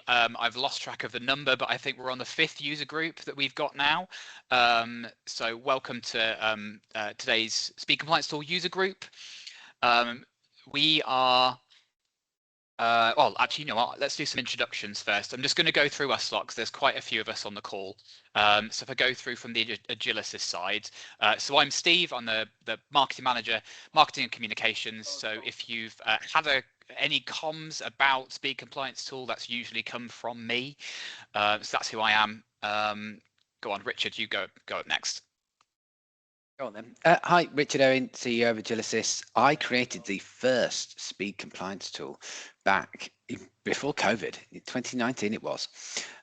I've lost track of the number, but I think we're on the 5th user group that we've got now. So welcome to today's Speed Compliance Tool user group. We are, well, actually, you know what, let's do some introductions first. I'm just going to go through us lot because there's quite a few of us on the call. So if I go through from the Agilysys side, so I'm Steve, I'm the marketing manager, marketing and communications. So if you've had any comms about Speed Compliance Tool, that's usually come from me. So that's who I am. Go on, Richard, you go up next. Go on then. Hi, Richard Owen, CEO of Agilysys. I created the first speed compliance tool back before COVID, in 2019 it was,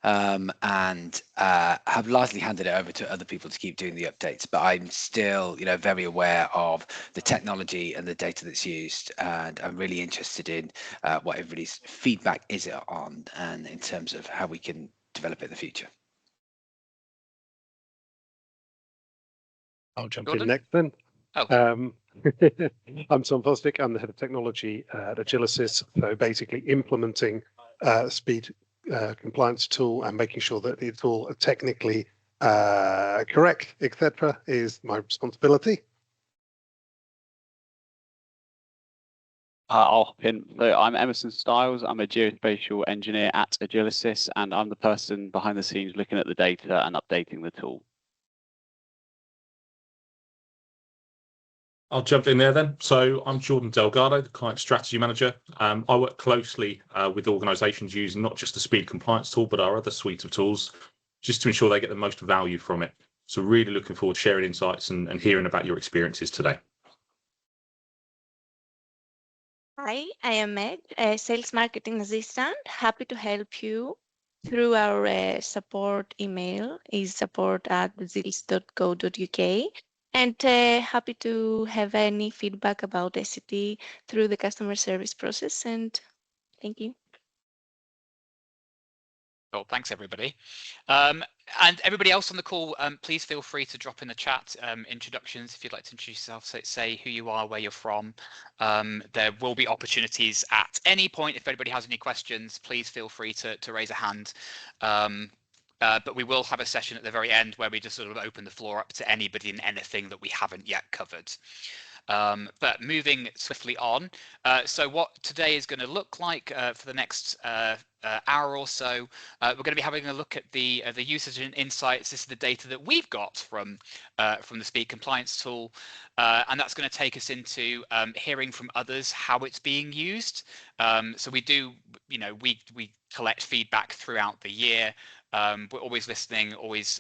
and have largely handed it over to other people to keep doing the updates. But I'm still, very aware of the technology and the data that's used, and I'm really interested in what everybody's feedback is on, and in terms of how we can develop it in the future. I'll jump Gordon? in next then. Oh. I'm Tom Fosdick. I'm the head of technology at Agilysys. So basically implementing speed compliance tool and making sure that it's all technically correct, etc., is my responsibility. I'll hop in. So I'm Emerson Stiles. I'm a geospatial engineer at Agilysys, and I'm the person behind the scenes looking at the data and updating the tool. I'll jump in there then. So I'm Jordan Delgado, the Client Strategy Manager. I work closely with organisations using not just the Speed Compliance tool, but our other suite of tools, just to ensure they get the most value from it. So really looking forward to sharing insights and hearing about your experiences today. Hi, I am Meg, a sales marketing assistant. Happy to help you through our support email is support@zils.co.uk. And happy to have any feedback about SCT through the customer service process. And thank you. Well, thanks everybody. And everybody else on the call, please feel free to drop in the chat introductions if you'd like to introduce yourself, say who you are, where you're from. There will be opportunities at any point. If anybody has any questions, please feel free to raise a hand. But we will have a session at the very end where we just sort of open the floor up to anybody and anything that we haven't yet covered. But moving swiftly on, so what today is going to look like for the next hour or so, we're going to be having a look at the usage and insights. This is the data that we've got from the Speed Compliance tool, and that's going to take us into hearing from others how it's being used. So we do, we collect feedback throughout the year. We're always listening, always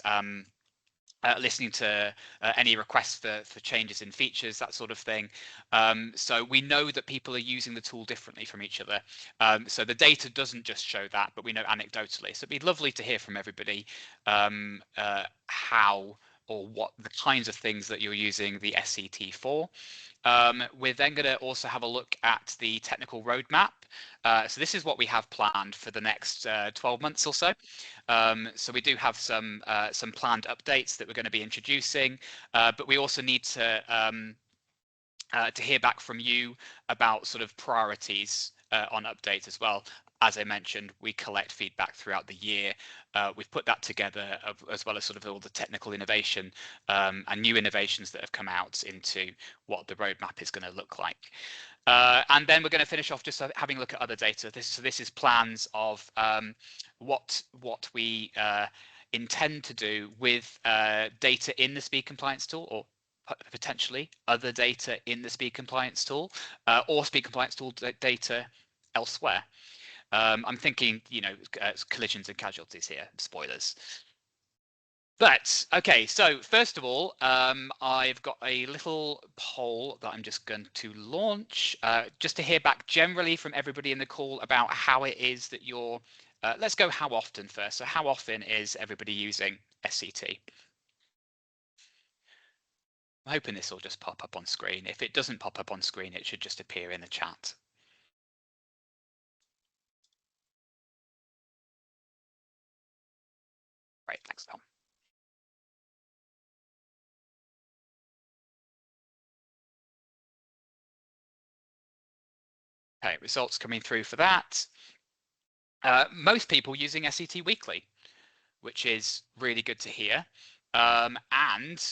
listening to any requests for changes in features, that sort of thing. So we know that people are using the tool differently from each other. So the data doesn't just show that, but we know anecdotally. So it'd be lovely to hear from everybody how or what the kinds of things that you're using the SCT for. We're then going to also have a look at the technical roadmap. So this is what we have planned for the next 12 months or so. So we do have some planned updates that we're going to be introducing, but we also need to hear back from you about sort of priorities on updates as well. As I mentioned, we collect feedback throughout the year. We've put that together as well as sort of all the technical innovation and new innovations that have come out into what the roadmap is going to look like. And then we're going to finish off just having a look at other data. This is plans of what we intend to do with data in the Speed Compliance tool, or potentially other data in the Speed Compliance tool, or Speed Compliance tool data elsewhere. I'm thinking, collisions and casualties here, spoilers. But okay, so first of all, I've got a little poll that I'm just going to launch just to hear back generally from everybody in the call about how it is that you're, let's go how often first. So how often is everybody using SCT? I'm hoping this will just pop up on screen. If it doesn't pop up on screen, it should just appear in the chat. Great, thanks, Tom. Okay, results coming through for that. Most people using SET weekly, which is really good to hear. And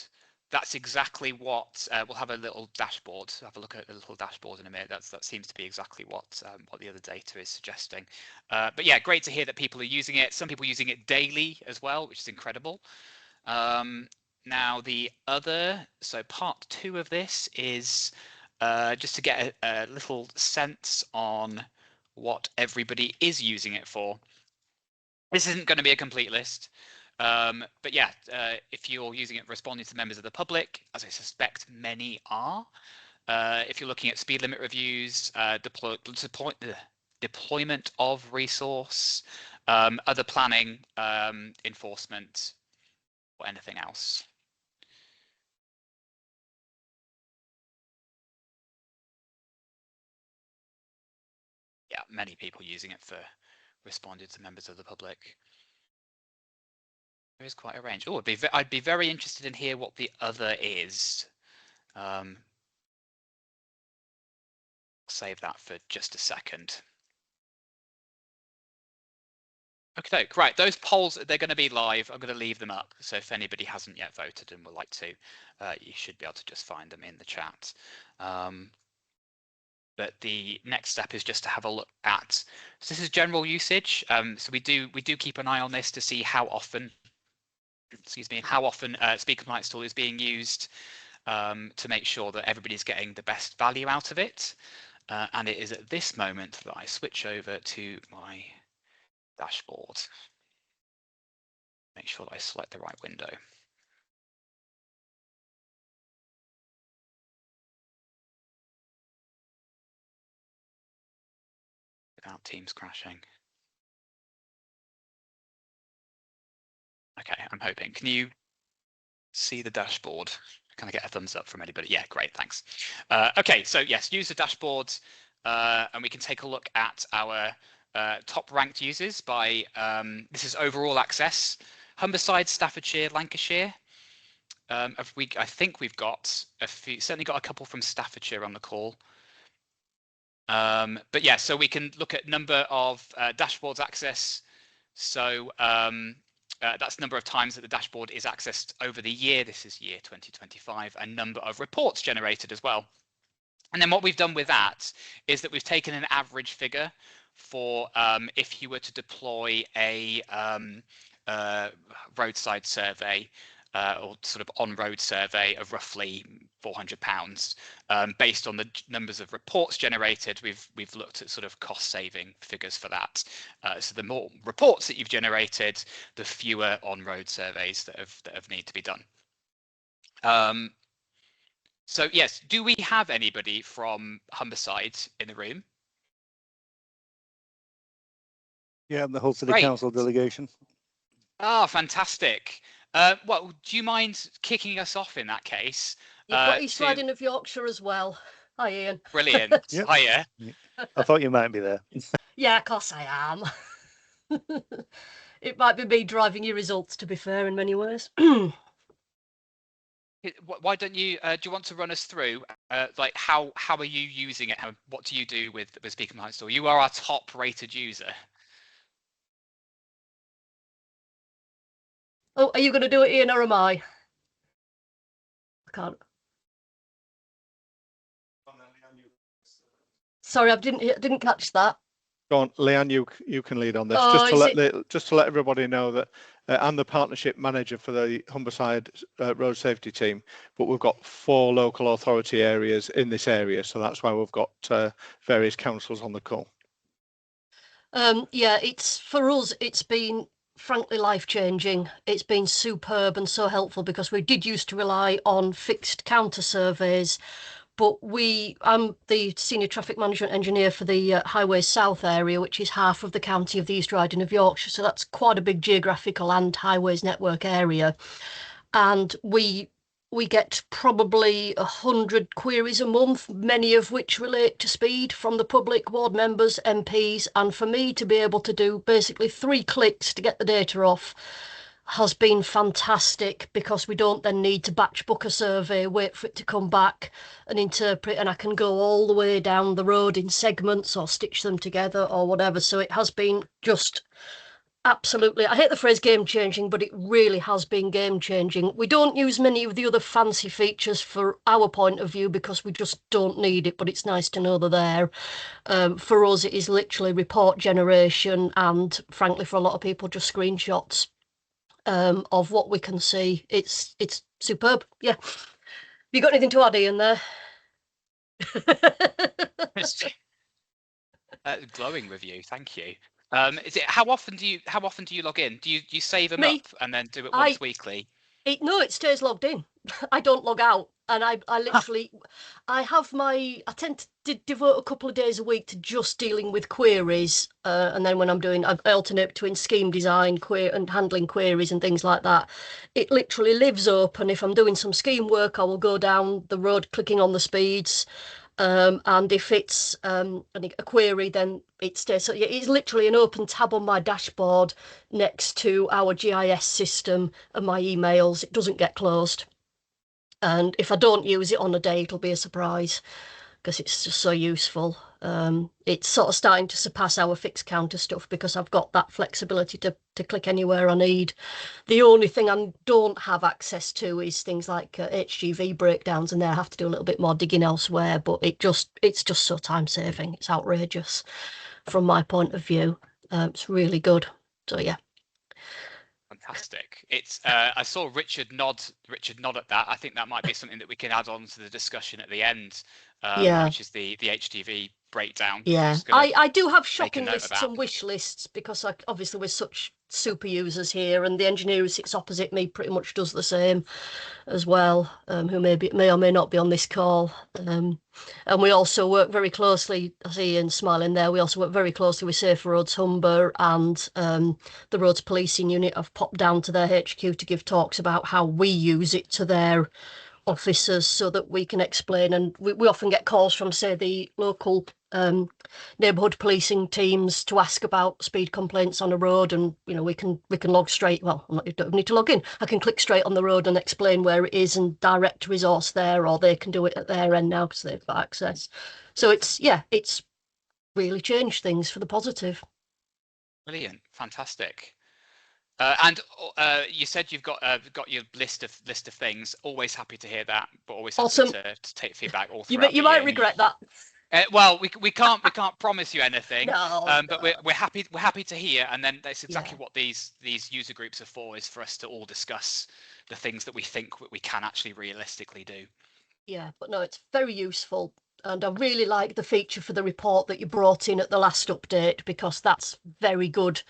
that's exactly what we'll have a little dashboard. Have a look at the little dashboard in a minute. That seems to be exactly what the other data is suggesting. But yeah, great to hear that people are using it. Some people using it daily as well, which is incredible. Now the other, so part 2 of this is just to get a little sense on what everybody is using it for. This isn't going to be a complete list, but yeah, if you're using it responding to members of the public, as I suspect many are, if you're looking at speed limit reviews, deployment of resource, other planning, enforcement, or anything else. Yeah, many people using it for responding to members of the public. There is quite a range. Oh, I'd be very interested in hear what the other is. Save that for just a second. Okay, right. Those polls, they're going to be live. I'm going to leave them up. So if anybody hasn't yet voted and would like to, you should be able to just find them in the chat. But the next step is just to have a look at. So this is general usage. So we do keep an eye on this to see how often, speed compliance tool is being used to make sure that everybody's getting the best value out of it. And it is at this moment that I switch over to my dashboard. Make sure that I select the right window. Without Teams crashing. Okay, I'm hoping. Can you see the dashboard? Can I get a thumbs up from anybody? Yeah, great, thanks. Okay, so yes, use the dashboard, and we can take a look at our top ranked users by, this is overall access, Humberside, Staffordshire, Lancashire. I think we've got a few, certainly got a couple from Staffordshire on the call. But yeah, so we can look at number of dashboards access. So that's number of times that the dashboard is accessed over the year. This is year 2025, and number of reports generated as well. And then what we've done with that is that we've taken an average figure for if you were to deploy a roadside survey or sort of on-road survey of roughly £400. Based on the numbers of reports generated, we've looked at sort of cost-saving figures for that. So the more reports that you've generated, the fewer on-road surveys that have need to be done. So yes, do we have anybody from Humberside in the room? Yeah, I'm the host of the Great. council delegation. Ah, fantastic. Well, do you mind kicking us off in that case? You've got East Riding of Yorkshire as well. Hi, Ian. Brilliant. Yep. Hiya. I thought you might be there. Yeah, of course I am. It might be me driving your results, to be fair, in many ways. Why don't you, do you want to run us through, like how are you using it? What do you do with Speed Compliance Tool? You are our top rated user. Oh, are you going to do it, Ian, or am I? I can't. Sorry, I didn't catch that. Go on, Leanne, you can lead on this. Oh, just to let everybody know that I'm the partnership manager for the Humberside road safety team, but we've got 4 local authority areas in this area, so that's why we've got various councils on the call. Yeah, for us, it's been frankly life-changing. It's been superb and so helpful because we did used to rely on fixed counter surveys, but I'm the senior traffic management engineer for the Highways South area, which is half of the county of the East Riding of Yorkshire, so that's quite a big geographical and highways network area. And we get probably 100 queries a month, many of which relate to speed from the public, ward members, MPs, and for me to be able to do basically 3 clicks to get the data off has been fantastic because we don't then need to batch book a survey, wait for it to come back and interpret, and I can go all the way down the road in segments or stitch them together or whatever. So it has been just absolutely, I hate the phrase game changing, but it really has been game changing. We don't use many of the other fancy features for our point of view because we just don't need it, but it's nice to know they're there. For us, it is literally report generation and, frankly, for a lot of people, just screenshots of what we can see. It's superb. Yeah. You got anything to add, Ian, there? Glowing review, thank you. Is it how often do you log in? Do you save them Me? up and then do it once weekly? No, it stays logged in. I don't log out, and I literally I tend to devote a couple of days a week to just dealing with queries, and then when I'm doing, I alternate between scheme design, and handling queries and things like that. It literally lives open. If I'm doing some scheme work, I will go down the road clicking on the speeds. And if it's a query, then it stays. So yeah, it's literally an open tab on my dashboard next to our GIS system and my emails. It doesn't get closed. And if I don't use it on a day, it'll be a surprise because it's just so useful. It's sort of starting to surpass our fixed counter stuff because I've got that flexibility to click anywhere I need. The only thing I don't have access to is things like HGV breakdowns, and there I have to do a little bit more digging elsewhere, but it's just so time saving. It's outrageous from my point of view. It's really good. So yeah. Fantastic. It's I saw Richard nod at that. I think that might be something that we can add on to the discussion at the end, which is the HGV breakdown. Yeah, I do have shopping lists and wish lists because obviously we're such super users here, and the engineer who sits opposite me pretty much does the same as well, who may or may not be on this call. And we also work very closely, I see Ian smiling there, we also work very closely with Safe Roads Humber and the Roads Policing Unit. I've popped down to their HQ to give talks about how we use it to their officers so that we can explain, and we often get calls from, say, the local neighbourhood policing teams to ask about speed complaints on a road, and we can log straight. Well, you don't need to log in. I can click straight on the road and explain where it is and direct resource there, or they can do it at their end now because they've got access. So it's really changed things for the positive. Brilliant, fantastic. And you said you've got your list of things. Always happy to hear that, but always happy awesome. to take feedback all throughout. You might regret that. Well, we can't promise you anything. No, but we're happy to hear, and then that's exactly what these user groups are for, is for us to all discuss the things that we think we can actually realistically do. Yeah, but no, it's very useful. And I really like the feature for the report that you brought in at the last update, because that's very good.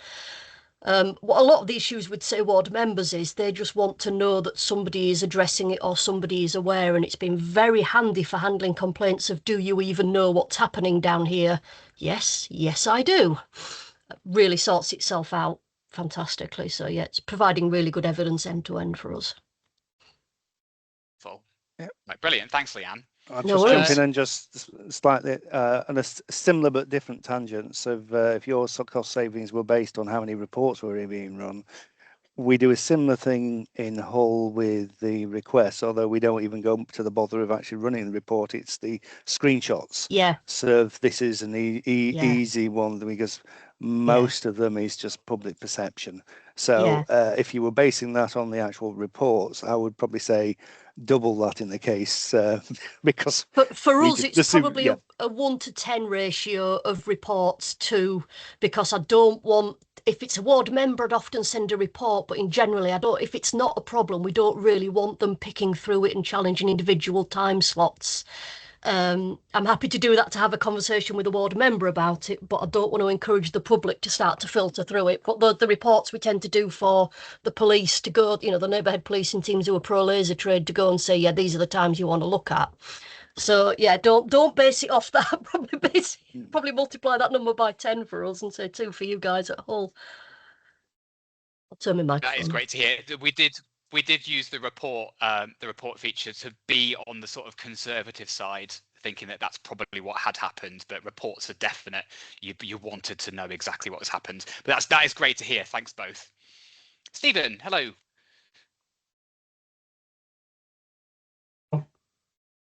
What a lot of the issues with, say, ward members is they just want to know that somebody is addressing it or somebody is aware, and it's been very handy for handling complaints of, do you even know what's happening down here? Yes, I do. It really sorts itself out fantastically. So yeah, it's providing really good evidence end to end for us. Full. Yep. Right, brilliant. Thanks, Leanne. I'll just jump in and just slightly on a similar but different tangents of if your cost savings were based on how many reports were being run, we do a similar thing in Hull with the requests, although we don't even go to the bother of actually running the report. It's the screenshots. Yeah. So this is an easy one because most of them is just public perception. So if you were basing that on the actual reports, I would probably say double that in the case because for us it's probably a 1 to 10 ratio of reports to, because I don't want, if it's a ward member, I'd often send a report, but in generally if it's not a problem, we don't really want them picking through it and challenging individual time slots. I'm happy to do that, to have a conversation with a ward member about it, but I don't want to encourage the public to start to filter through it. But the reports we tend to do for the police to go, the neighbourhood policing teams who are pro laser trade, to go and say, yeah, these are the times you want to look at. So yeah, don't base it off that. Probably multiply that number by 10 for us and say 2 for you guys at Hull. I'll turn my microphone. That is great to hear. We did use the report feature to be on the sort of conservative side, thinking that that's probably what had happened, but reports are definite. You wanted to know exactly what has happened, but that is great to hear. Thanks both. Stephen, hello.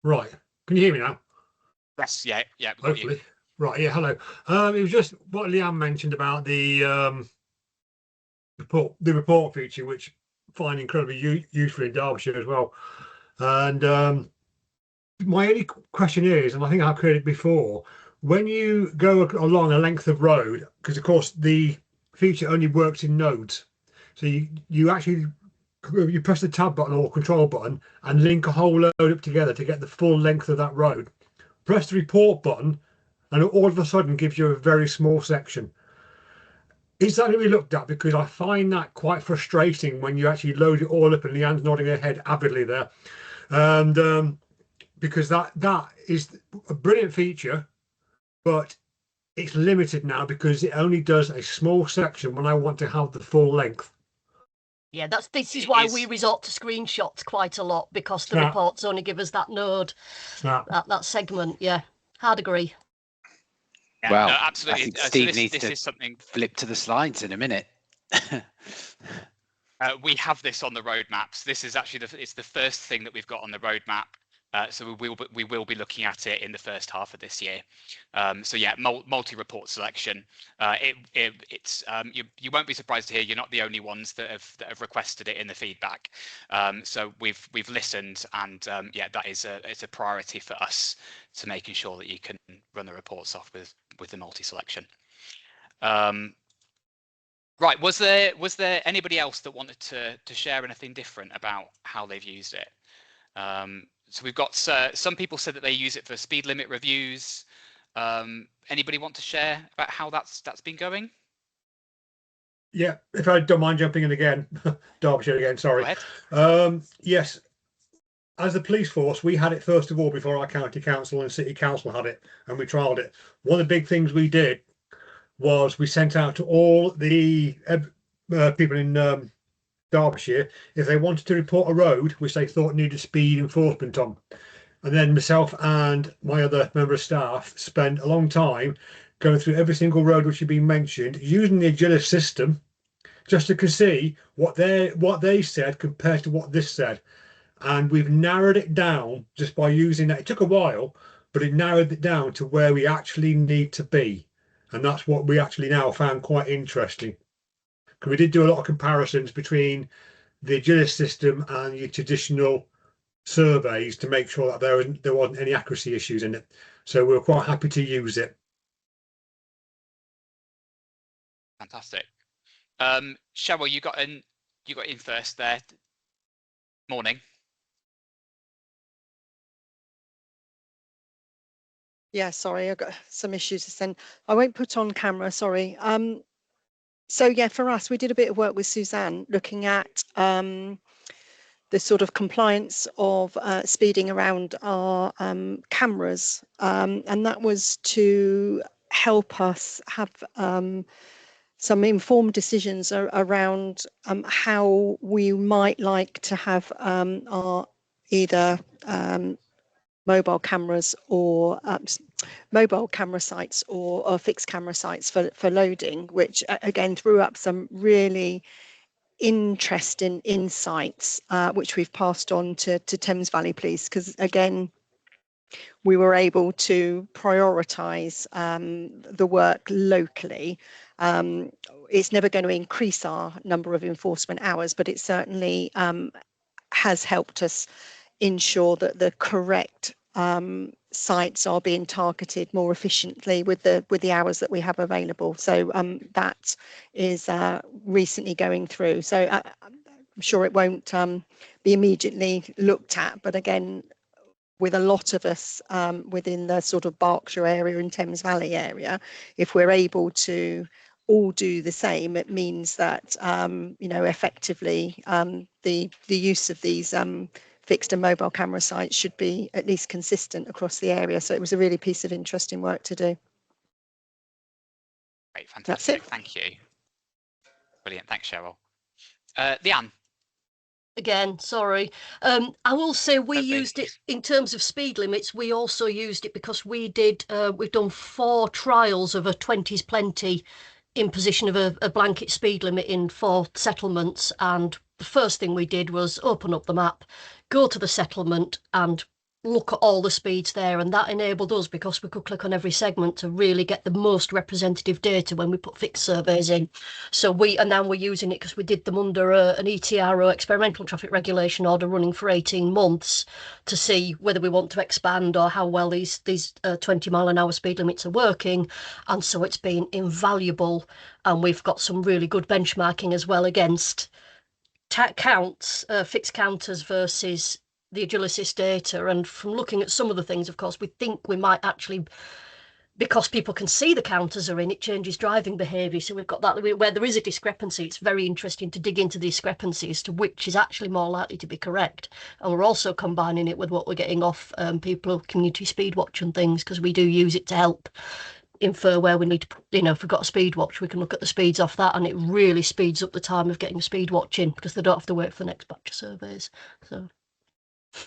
Right. Can you hear me now? Yes, yeah, got you. Hopefully. Right, yeah, hello. It was just what Leanne mentioned about the report feature, which I find incredibly useful in Derbyshire as well. And my only question is, and I think I've heard it before, when you go along a length of road, because of course the feature only works in nodes, so you actually you press the tab button or control button and link a whole load up together to get the full length of that road. Press the report button and it all of a sudden gives you a very small section. Is that to be looked at? Because I find that quite frustrating when you actually load it all up, and Leanne's nodding her head avidly there. And because that is a brilliant feature, but it's limited now because it only does a small section when I want to have the full length. Yeah, this is why we resort to screenshots quite a lot, because the reports only give us that node, that segment. Yeah, hard agree. Yeah, well, no, absolutely. I think Steve needs this to is something. flip to the slides in a minute. We have this on the roadmaps. This is actually it's the first thing that we've got on the roadmap. So we will be looking at it in the first half of this year. So yeah, multi-report selection. It's you won't be surprised to hear you're not the only ones that have requested it in the feedback. So we've listened, and yeah, that is it's a priority for us to making sure that you can run the reports off with the multi-selection. Right, was there anybody else that wanted to share anything different about how they've used it? So we've got some people said that they use it for speed limit reviews. Anybody want to share about how that's been going? Yeah, if I don't mind jumping in again, Derbyshire again, sorry. Go ahead. Yes, as a police force, we had it first of all before our county council and city council had it, and we trialled it. One of the big things we did was we sent out to all the people in Derbyshire if they wanted to report a road which they thought needed speed enforcement on. And then myself and my other member of staff spent a long time going through every single road which had been mentioned using the Agilis system just to see what they said compared to what this said. And we've narrowed it down just by using that. It took a while, but it narrowed it down to where we actually need to be. And that's what we actually now found quite interesting. Because we did do a lot of comparisons between the Agilis system and your traditional surveys to make sure that there wasn't any accuracy issues in it. So we were quite happy to use it. Fantastic. Cheryl, you got in first there. Morning. Yeah, sorry, I've got some issues to send. I won't put on camera, sorry. So yeah, for us, we did a bit of work with Suzanne looking at the sort of compliance of speeding around our cameras, and that was to help us have some informed decisions around how we might like to have our either mobile cameras or mobile camera sites or fixed camera sites for loading, which again threw up some really interesting insights, which we've passed on to Thames Valley Police, because again, we were able to prioritise the work locally. It's never going to increase our number of enforcement hours, but it certainly has helped us ensure that the correct sites are being targeted more efficiently with the hours that we have available. So that is recently going through. So I'm sure it won't be immediately looked at, but again, with a lot of us within the sort of Berkshire area and Thames Valley area, if we're able to all do the same, it means that you know, effectively the use of these fixed and mobile camera sites should be at least consistent across the area. So it was a really piece of interesting work to do. Great, fantastic. Thank you. Brilliant. Thanks, Cheryl. Leanne. Again, sorry. I will say we used it in terms of speed limits. We also used it because we've done 4 trials of a 20's plenty imposition of a blanket speed limit in for settlements, and the first thing we did was open up the map, go to the settlement and look at all the speeds there, and that enabled us, because we could click on every segment, to really get the most representative data when we put fixed surveys in. So now we're using it because we did them under an ETRO, experimental traffic regulation order, running for 18 months to see whether we want to expand or how well these 20-mile-an-hour speed limits are working. And so it's been invaluable, and we've got some really good benchmarking as well against counts, fixed counters versus the Agilicis data. And from looking at some of the things, of course, we think we might actually, because people can see the counters are in, it changes driving behaviour. So we've got that where there is a discrepancy. It's very interesting to dig into the discrepancy as to which is actually more likely to be correct. And we're also combining it with what we're getting off people, community speed watch and things, because we do use it to help infer where we need to put, if we've got a speed watch, we can look at the speeds off that, and it really speeds up the time of getting speed watching, because they don't have to wait for the next batch of surveys. So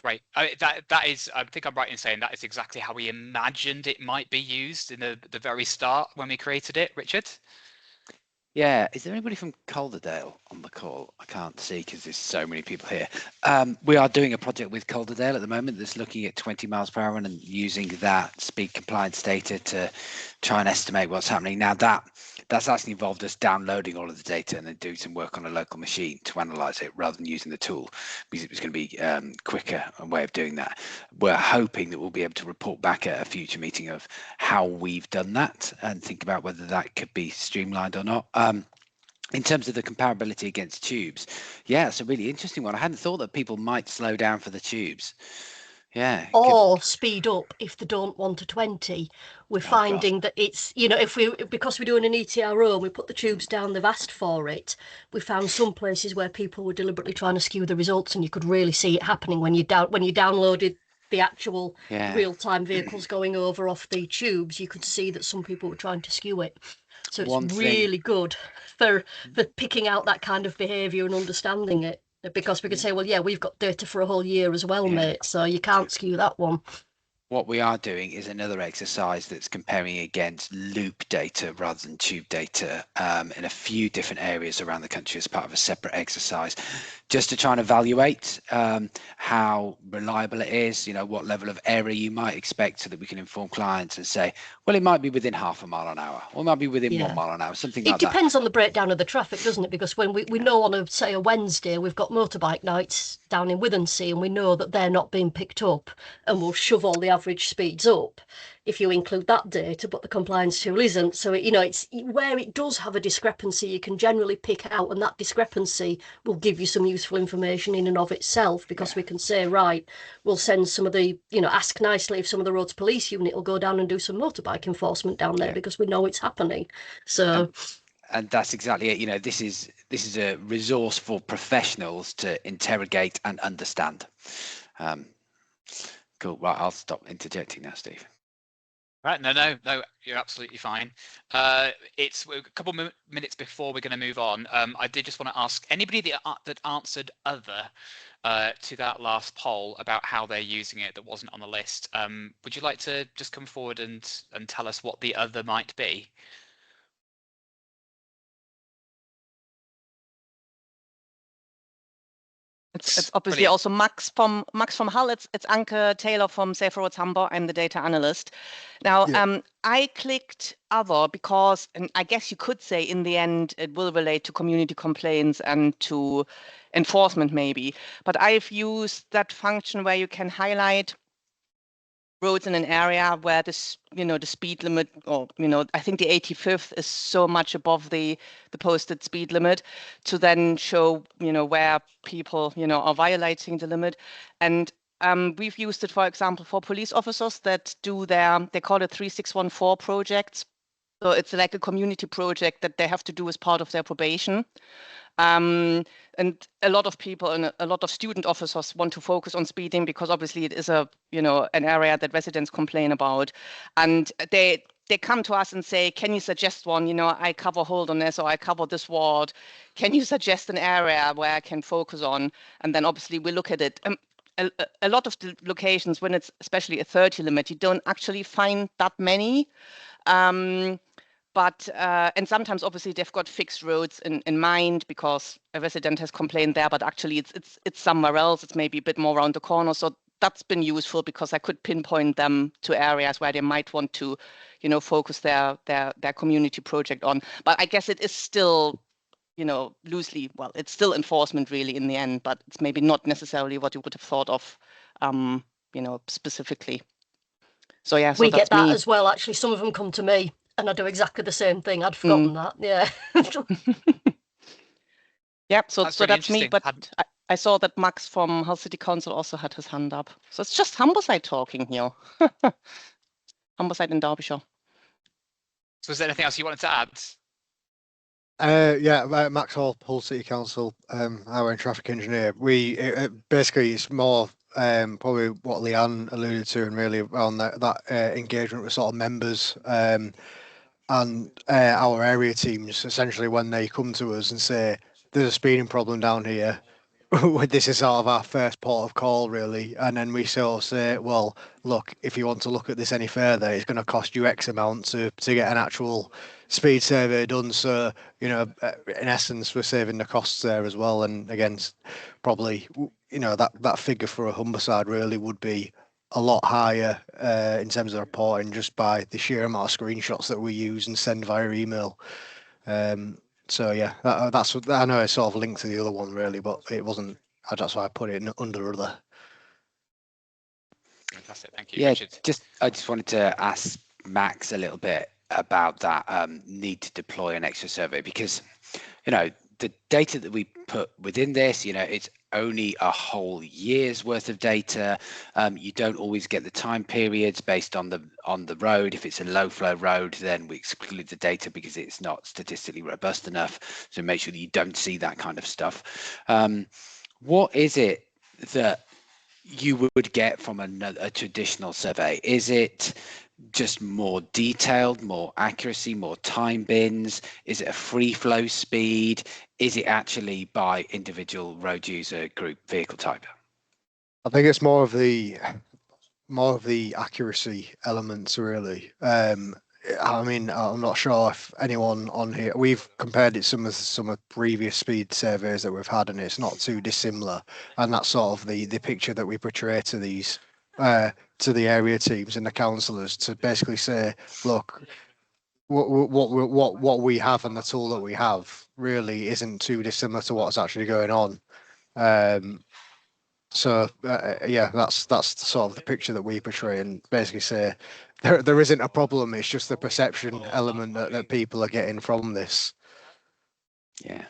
right, that is, I think I'm right in saying that is exactly how we imagined it might be used in the very start when we created it. Richard? Yeah, is there anybody from Calderdale on the call? I can't see because there's so many people here. We are doing a project with Calderdale at the moment that's looking at 20 miles per hour and using that speed compliance data to try and estimate what's happening. Now that's actually involved us downloading all of the data and then doing some work on a local machine to analyze it rather than using the tool, because it was going to be quicker a way of doing that. We're hoping that we'll be able to report back at a future meeting of how we've done that and think about whether that could be streamlined or not. In terms of the comparability against tubes, yeah, it's a really interesting one. I hadn't thought that people might slow down for the tubes. Yeah. Or speed up if they don't want a 20. We're God. finding that it's, because we're doing an ETRO and we put the tubes down, they've asked for it. We found some places where people were deliberately trying to skew the results, and you could really see it happening when you downloaded the actual real-time vehicles going over off the tubes. You could see that some people were trying to skew it. So it's really good for picking out that kind of behaviour and understanding it, because we could say, well, yeah, we've got data for a whole year as well, mate, so you can't skew that one. What we are doing is another exercise that's comparing against loop data rather than tube data in a few different areas around the country as part of a separate exercise, just to try and evaluate how reliable it is, what level of error you might expect, so that we can inform clients and say, well, it might be within half a mile an hour, or it might be within 1 mile an hour, something like that. It depends on the breakdown of the traffic, doesn't it? Because when we know on a Wednesday, we've got motorbike nights down in Withensea, and we know that they're not being picked up, and we'll shove all the average speeds up if you include that data, but the compliance tool isn't. So it's where it does have a discrepancy, you can generally pick out, and that discrepancy will give you some useful information in and of itself, because we can say, right, we'll send some of the, ask nicely if some of the roads police unit will go down and do some motorbike enforcement down there, because we know it's happening. So and that's exactly it. This is a resource for professionals to interrogate and understand. Cool. Right, I'll stop interjecting now, Steve. Right, no, you're absolutely fine. It's a couple minutes before we're going to move on. I did just want to ask anybody that answered other to that last poll about how they're using it that wasn't on the list. Would you like to just come forward and tell us what the other might be? It's obviously also Max from Hull. It's Anke Taylor from Safe Roads Hamburg. I'm the data analyst. Now, I clicked other because, and I guess you could say in the end it will relate to community complaints and to enforcement maybe. But I've used that function where you can highlight roads in an area where this, the speed limit, or I think the 85th is so much above the posted speed limit, to then show where people are violating the limit. And we've used it, for example, for police officers that do they call it 3614 projects. So it's like a community project that they have to do as part of their probation. And a lot of people and a lot of student officers want to focus on speeding, because obviously it is an area that residents complain about, and they come to us and say, can you suggest one? I cover Holderness, or I cover this ward. Can you suggest an area where I can focus on? And then obviously we look at it. A lot of the locations, when it's especially a 30 limit, you don't actually find that many. But and sometimes obviously they've got fixed roads in mind because a resident has complained there, but actually it's somewhere else. It's maybe a bit more around the corner. So that's been useful because I could pinpoint them to areas where they might want to, you know, focus their community project on. But I guess it is still, you know, loosely, well, it's still enforcement really in the end, but it's maybe not necessarily what you would have thought of, you know, specifically. So yeah, so we get that me. as well. Actually, some of them come to me and I do exactly the same thing. I'd forgotten that. Yeah. Yep. So That's so really that's me. interesting. But I saw that Max from Hull City Council also had his hand up. So it's just Humberside talking here. Humberside in Derbyshire. So is there anything else you wanted to add? Yeah, Max Hall, Hull City Council, highway and traffic engineer. Basically it's more probably what Leanne alluded to, and really around that engagement with sort of members and our area teams. Essentially, when they come to us and say there's a speeding problem down here, this is sort of our first port of call, really, and then we sort of say, well, look, if you want to look at this any further, it's going to cost you X amount to get an actual speed survey done. So, you know, in essence, we're saving the costs there as well. And again, probably, you know, that figure for a Humberside really would be a lot higher in terms of reporting, just by the sheer amount of screenshots that we use and send via email. So yeah, that's I know it's sort of linked to the other one really, but it wasn't. That's why I put it under other. Fantastic, thank you, Yeah, Richard. I just wanted to ask Max a little bit about that need to deploy an extra survey, because, you know, the data that we put within this, you know, it's only a whole year's worth of data. You don't always get the time periods based on the road. If it's a low flow road, then we exclude the data because it's not statistically robust enough. So make sure that you don't see that kind of stuff. What is it that you would get from a traditional survey? Is it just more detailed, more accuracy, more time bins? Is it a free flow speed? Is it actually by individual road user group vehicle type? I think it's more of the accuracy elements, really. I mean, I'm not sure if anyone on here, we've compared it some of previous speed surveys that we've had, and it's not too dissimilar. And that's sort of the picture that we portray to these to the area teams and the councillors, to basically say, look, what we have and the tool that we have really isn't too dissimilar to what's actually going on. So yeah, that's sort of the picture that we portray, and basically say there isn't a problem. It's just the perception element that people are getting from this. Yeah.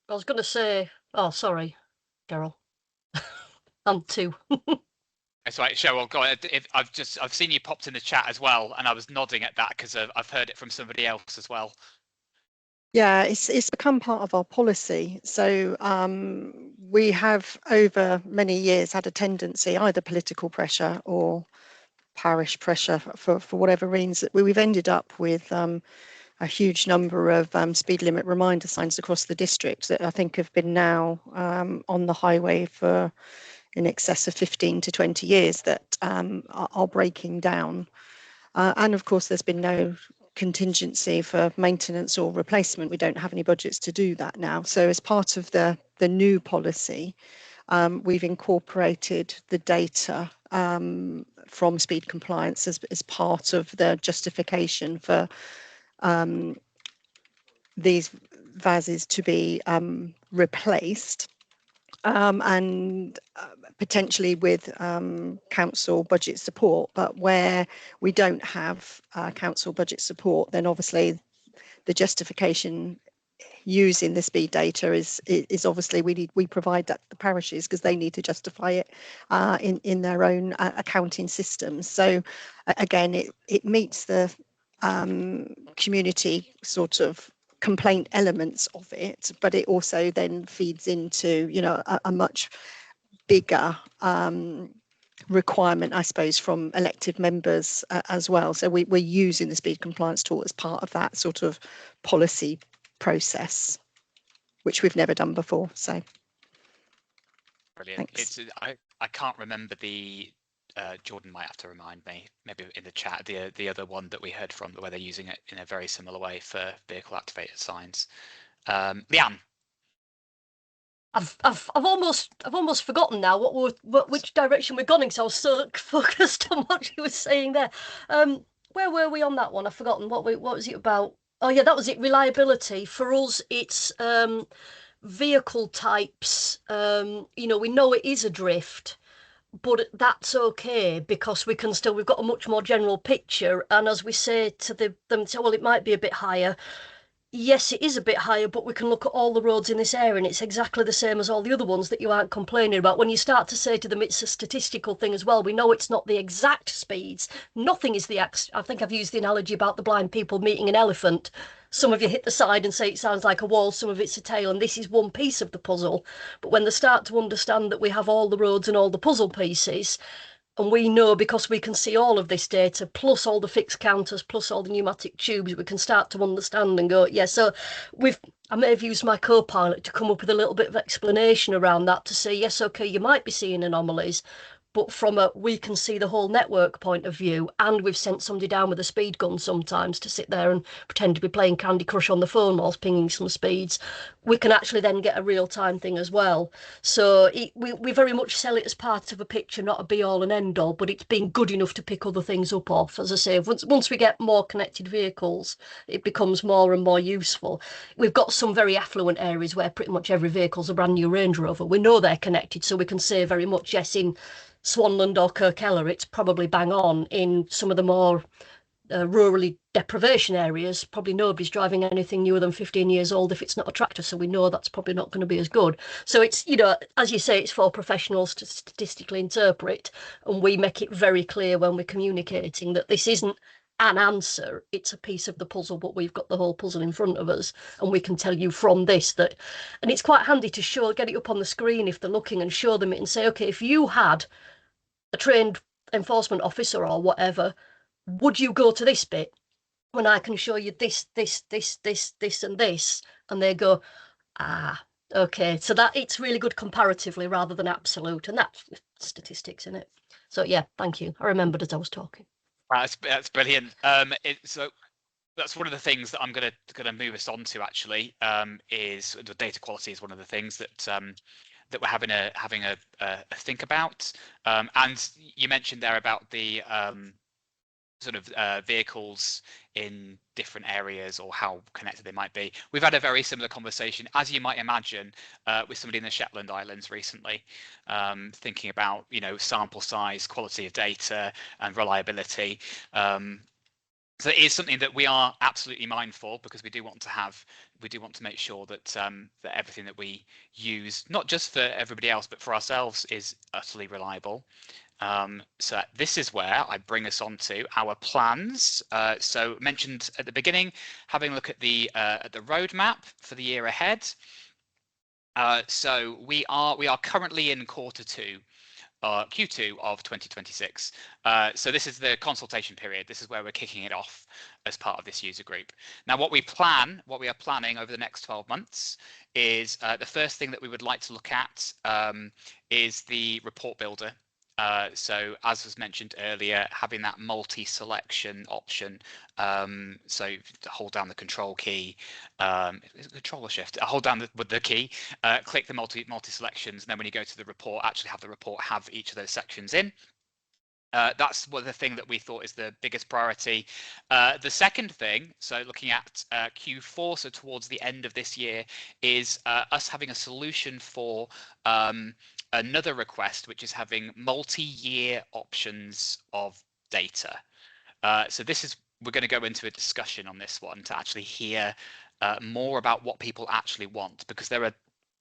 I was going to say, oh, sorry, Carol. I'm two. That's right, Cheryl. Go ahead. I've seen you popped in the chat as well, and I was nodding at that because I've heard it from somebody else as well. Yeah, it's become part of our policy. So we have over many years had a tendency, either political pressure or parish pressure for whatever reasons, we've ended up with a huge number of speed limit reminder signs across the district that I think have been now on the highway for in excess of 15 to 20 years that are breaking down. And of course, there's been no contingency for maintenance or replacement. We don't have any budgets to do that now. So as part of the new policy, we've incorporated the data from speed compliance as part of the justification for these VASs to be replaced, and potentially with council budget support. But where we don't have council budget support, then obviously the justification using the speed data is obviously we provide that to the parishes because they need to justify it in their own accounting systems. So again, it meets the community sort of complaint elements of it, but it also then feeds into, you know, a much bigger requirement, I suppose, from elected members as well. So we're using the speed compliance tool as part of that sort of policy process, which we've never done before. So brilliant. thanks. I can't remember the Jordan might have to remind me, maybe in the chat, the other one that we heard from, where they're using it in a very similar way for vehicle activated signs. Leanne. I've almost forgotten now which direction we're going, because I was so focused on what you were saying there. Where were we on that one? I've forgotten. What was it about? Oh yeah, that was it. Reliability. For us, it's vehicle types. You know, we know it is a drift, but that's okay, because we've got a much more general picture. And as we say to them, well, it might be a bit higher. Yes, it is a bit higher, but we can look at all the roads in this area and it's exactly the same as all the other ones that you aren't complaining about. When you start to say to them it's a statistical thing as well, we know it's not the exact speeds. Nothing is I think I've used the analogy about the blind people meeting an elephant. Some of you hit the side and say it sounds like a wall, some of it's a tail, and this is one piece of the puzzle. But when they start to understand that we have all the roads and all the puzzle pieces, and we know, because we can see all of this data, plus all the fixed counters, plus all the pneumatic tubes, we can start to understand and go, yeah, so I may have used my co-pilot to come up with a little bit of explanation around that, to say, yes, okay, you might be seeing anomalies, but from we can see the whole network point of view, and we've sent somebody down with a speed gun sometimes to sit there and pretend to be playing Candy Crush on the phone whilst pinging some speeds. We can actually then get a real-time thing as well. So we very much sell it as part of a picture, not a be-all and end-all, but it's been good enough to pick other things up off. As I say, once we get more connected vehicles, it becomes more and more useful. We've got some very affluent areas where pretty much every vehicle's a brand new Range Rover. We know they're connected, so we can say very much, yes, in Swanland or Kirkella, it's probably bang on. In some of the more rurally deprivation areas, probably nobody's driving anything newer than 15 years old if it's not a tractor, so we know that's probably not going to be as good. So it's, you know, as you say, it's for professionals to statistically interpret, and we make it very clear when we're communicating that this isn't an answer, it's a piece of the puzzle, but we've got the whole puzzle in front of us, and we can tell you from this that. And it's quite handy to get it up on the screen if they're looking, and show them it and say, okay, if you had a trained enforcement officer or whatever, would you go to this bit when I can show you this, and this? And they go, okay. So that it's really good comparatively rather than absolute, and that's statistics in it. So yeah, thank you. I remembered as I was talking. That's brilliant. So that's one of the things that I'm gonna move us on to, actually. Is the data quality is one of the things that we're having a think about. And you mentioned there about the sort of vehicles in different areas, or how connected they might be. We've had a very similar conversation, as you might imagine, with somebody in the Shetland Islands recently, thinking about, you know, sample size, quality of data, and reliability. So it is something that we are absolutely mindful, because we do want to make sure that that everything that we use, not just for everybody else but for ourselves, is utterly reliable. So this is where I bring us on to our plans. So mentioned at the beginning, having a look at the roadmap for the year ahead. So we are currently in Q2 of 2026. So this is the consultation period. This is where we're kicking it off as part of this user group. Now, what we are planning over the next 12 months is the first thing that we would like to look at is the report builder. So as was mentioned earlier, having that multi-selection option. So hold down the control key, control or shift, hold down the key, click the multi-selections, and then when you go to the report, actually have the report have each of those sections in. That's the thing that we thought is the biggest priority. The second thing, so looking at Q4, so towards the end of this year, is us having a solution for another request, which is having multi-year options of data. So we're going to go into a discussion on this one to actually hear more about what people actually want, because there are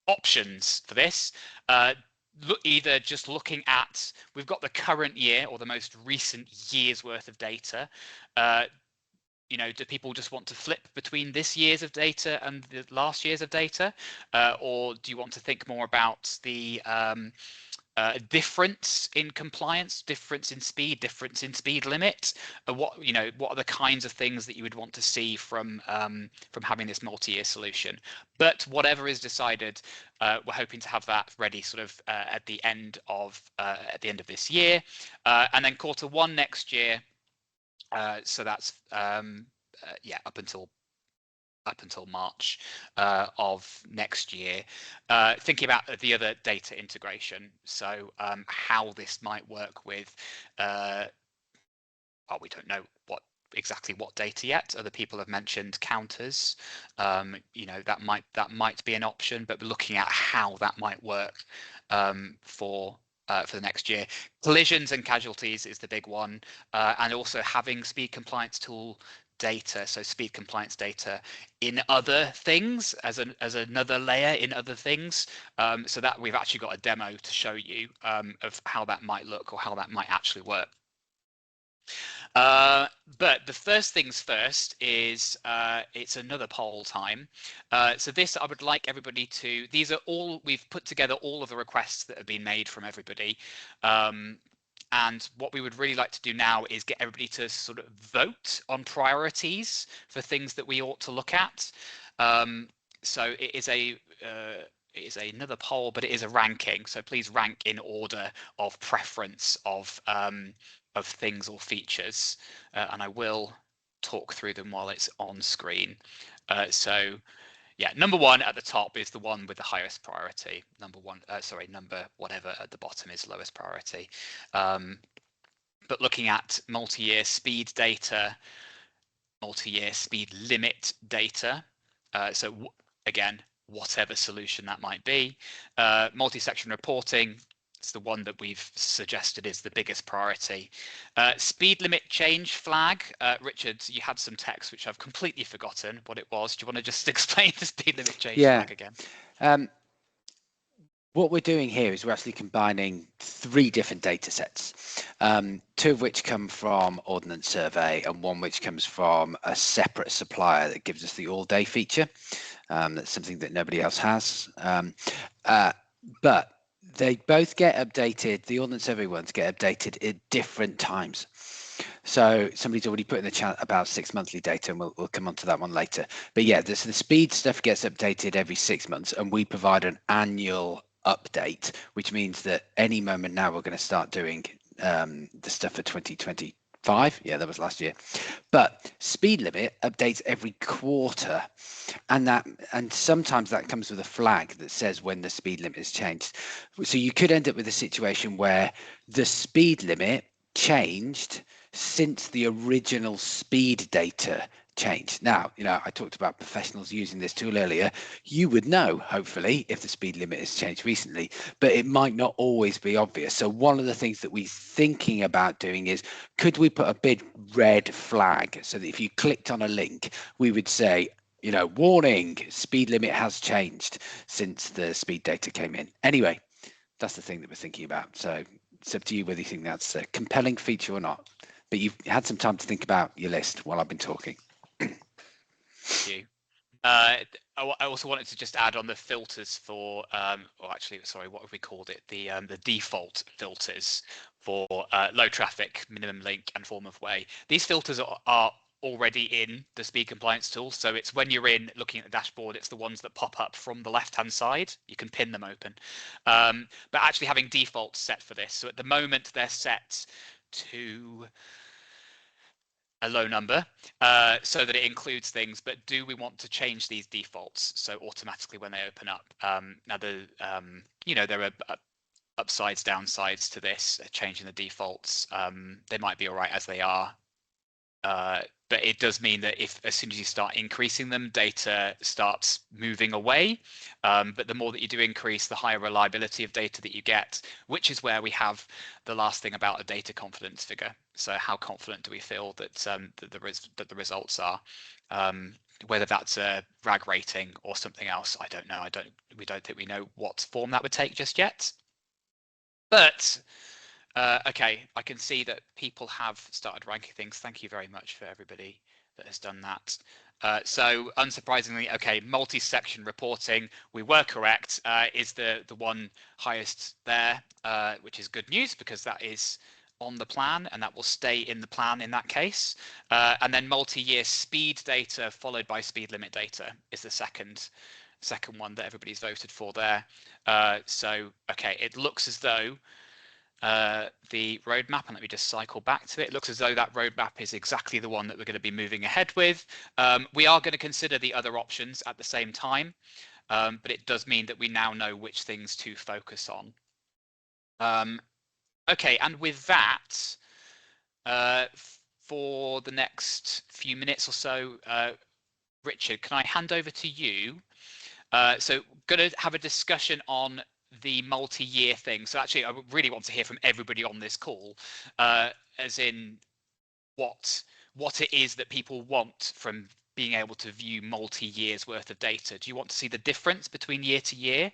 options for this. Either just looking at, we've got the current year or the most recent year's worth of data. You know, do people just want to flip between this year's of data and the last year's of data, or do you want to think more about the difference in compliance, difference in speed, difference in speed limit. What are the kinds of things that you would want to see from having this multi-year solution? But whatever is decided, we're hoping to have that ready sort of at the end of this year, and then Q1 next year. So that's yeah, up until March of next year, thinking about the other data integration. So how this might work with, well, we don't know exactly what data yet. Other people have mentioned counters. That might be an option, but we're looking at how that might work for the next year. Collisions and casualties is the big one, and also having speed compliance tool data, so speed compliance data in other things as another layer in other things, so that we've actually got a demo to show you of how that might look or how that might actually work. But the first things first is it's another poll time. So this, I would like everybody to, these are all, we've put together all of the requests that have been made from everybody. And what we would really like to do now is get everybody to sort of vote on priorities for things that we ought to look at. So it is another poll, but it is a ranking. So please rank in order of preference of things or features, and I will talk through them while it's on screen. So yeah, number 1 at the top is the one with the highest priority. Number whatever at the bottom is lowest priority. But looking at multi-year speed data, multi-year speed limit data. So again, whatever solution that might be. Multi-section reporting, it's the one that we've suggested is the biggest priority. Speed limit change flag. Richard, you had some text which I've completely forgotten what it was. Do you want to just explain the speed limit change flag again? What we're doing here is we're actually combining 3 different data sets, 2 of which come from Ordnance Survey and 1 which comes from a separate supplier that gives us the all-day feature. That's something that nobody else has. But they both get updated. The Ordnance Survey ones get updated at different times. So somebody's already put in the chat about 6 monthly data, and we'll come on to that one later. But yeah, the speed stuff gets updated every 6 months, and we provide an annual update, which means that any moment now we're going to start doing the stuff for 2025. Yeah, that was last year. But speed limit updates every quarter, and sometimes that comes with a flag that says when the speed limit has changed. So you could end up with a situation where the speed limit changed since the original speed data changed. Now, I talked about professionals using this tool earlier. You would know, hopefully, if the speed limit has changed recently, but it might not always be obvious. So one of the things that we're thinking about doing is, could we put a big red flag so that if you clicked on a link, we would say, warning, speed limit has changed since the speed data came in. Anyway, that's the thing that we're thinking about. So it's up to you whether you think that's a compelling feature or not. But you've had some time to think about your list while I've been talking. Thank you. I also wanted to just add on the filters for, or actually, sorry, what have we called it? The default filters for low traffic, minimum link, and form of way. These filters are already in the speed compliance tool. So it's when you're looking at the dashboard, it's the ones that pop up from the left-hand side. You can pin them open. But actually having defaults set for this. So at the moment, they're set to a low number so that it includes things, but do we want to change these defaults so automatically when they open up? Now there are upsides, downsides to this, changing the defaults. They might be all right as they are, but it does mean that as soon as you start increasing them, data starts moving away. But the more that you do increase, the higher reliability of data that you get, which is where we have the last thing about a data confidence figure. So how confident do we feel that the results are? Whether that's a RAG rating or something else, I don't know. We don't think we know what form that would take just yet. But okay, I can see that people have started ranking things. Thank you very much for everybody that has done that. So unsurprisingly, okay, multi-section reporting, we were correct, is the one highest there, which is good news because that is on the plan and that will stay in the plan in that case. And then multi-year speed data followed by speed limit data is the second one that everybody's voted for there. So, okay, it looks as though the roadmap, and let me just cycle back to it. It looks as though that roadmap is exactly the one that we're going to be moving ahead with. We are going to consider the other options at the same time, but it does mean that we now know which things to focus on. Okay, and with that, for the next few minutes or so, Richard, can I hand over to you? So going to have a discussion on the multi-year thing. So actually, I really want to hear from everybody on this call, as in what it is that people want from being able to view multi-years worth of data. Do you want to see the difference between year to year?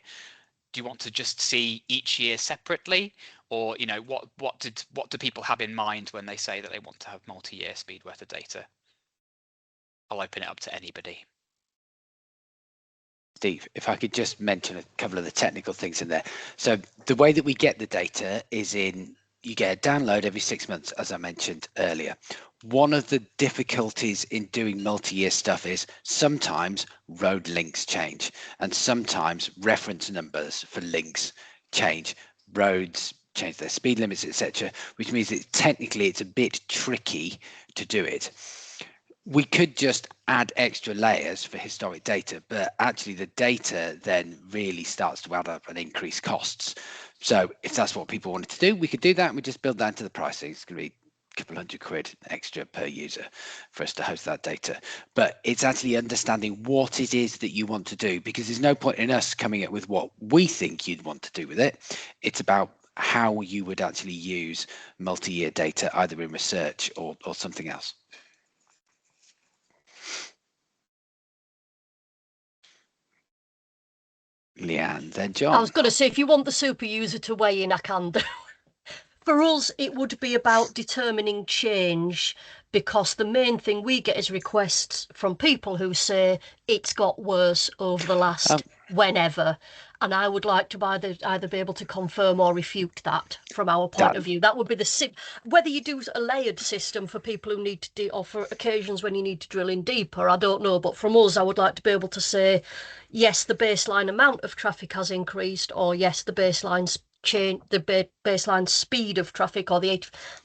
Do you want to just see each year separately, or what do people have in mind when they say that they want to have multi-year speed worth of data? I'll open it up to anybody. Steve, if I could just mention a couple of the technical things in there. So the way that we get the data is you get a download every 6 months, as I mentioned earlier. One of the difficulties in doing multi-year stuff is sometimes road links change, and sometimes reference numbers for links change. Roads change their speed limits, etc., which means that technically it's a bit tricky to do it. We could just add extra layers for historic data, but actually the data then really starts to add up and increase costs. So if that's what people wanted to do, we could do that and we just build that into the pricing. It's going to be a couple £100 extra per user for us to host that data. But it's actually understanding what it is that you want to do, because there's no point in us coming up with what we think you'd want to do with it. It's about how you would actually use multi-year data, either in research or something else. Leanne, then John. I was going to say, if you want the super user to weigh in, I can do. For us, it would be about determining change, because the main thing we get is requests from people who say it's got worse over the last whenever. And I would like to either be able to confirm or refute that from our point of view. That would be whether you do a layered system for people who need to or for occasions when you need to drill in deeper, I don't know. But from us, I would like to be able to say, yes, the baseline amount of traffic has increased, or yes, the baseline change, the baseline speed of traffic, or the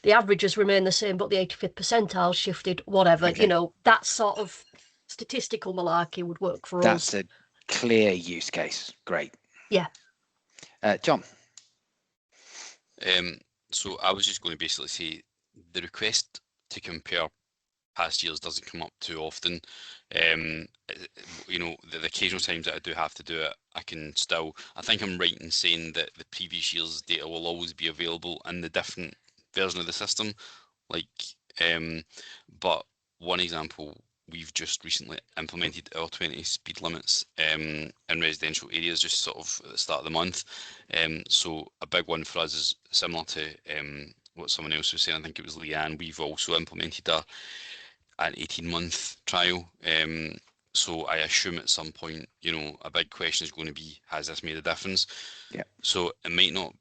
averages remain the same, but the 85th percentile shifted, whatever. Okay. That sort of statistical malarkey would work for us. That's a clear use case. Great. Yeah. John. So I was just going to basically say the request to compare past years doesn't come up too often. The occasional times that I do have to do it, I think I'm right in saying that the previous year's data will always be available in the different version of the system. But one example, we've just recently implemented our 20 speed limits in residential areas, just sort of at the start of the month. So a big one for us is similar to what someone else was saying. I think it was Leanne. We've also implemented an 18-month trial. So I assume at some point, a big question is going to be, has this made a difference? Yeah. So it might not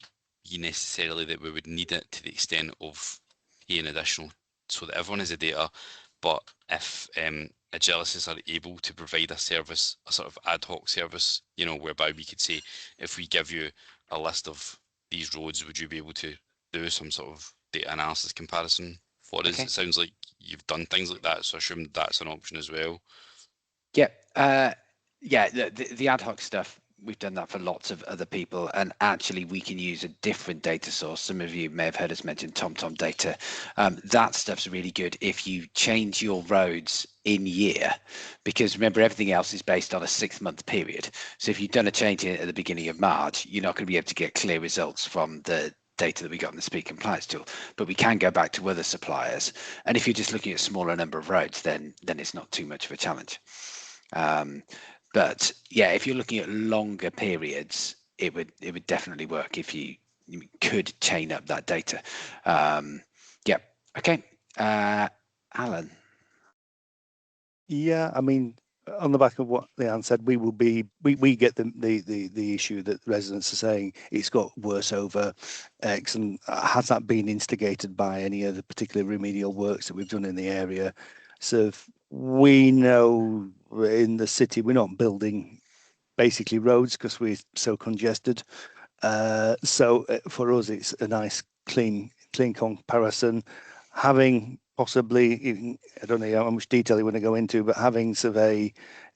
be necessarily that we would need it to the extent of paying additional so that everyone has the data. But if Agilicis are able to provide a service, a sort of ad hoc service, whereby we could say, if we give you a list of these roads, would you be able to do some sort of data analysis comparison for us? It sounds like you've done things like that, so I assume that's an option as well. Yeah, the ad hoc stuff, we've done that for lots of other people, and actually we can use a different data source. Some of you may have heard us mention TomTom data. That stuff's really good if you change your roads in year, because remember, everything else is based on a 6-month period. So if you've done a change at the beginning of March, you're not going to be able to get clear results from the data that we got in the speed compliance tool, but we can go back to other suppliers. And if you're just looking at a smaller number of roads, then it's not too much of a challenge. But yeah, if you're looking at longer periods, it would definitely work if you could chain up that data. Yeah. Okay. Alan. Yeah, I mean, on the back of what Leanne said, we get the issue that residents are saying it's got worse over X, and has that been instigated by any of the particular remedial works that we've done in the area? So we know in the city we're not building basically roads because we're so congested. So for us, it's a nice clean comparison. Having possibly, I don't know how much detail you want to go into, but having sort of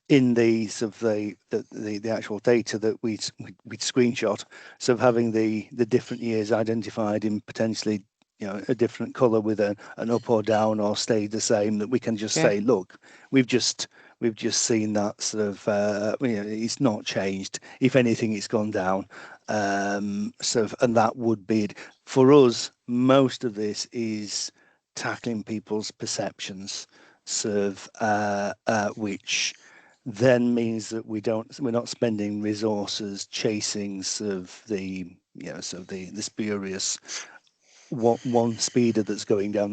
in the sort of the actual data that we'd screenshot, so of having the different years identified in potentially a different color with an up or down or stayed the same, that we can just say, look, we've just seen that sort of it's not changed. If anything, it's gone down. And that would be it. For us, most of this is tackling people's perceptions, which then means that we're not spending resources chasing the spurious one speeder that's going down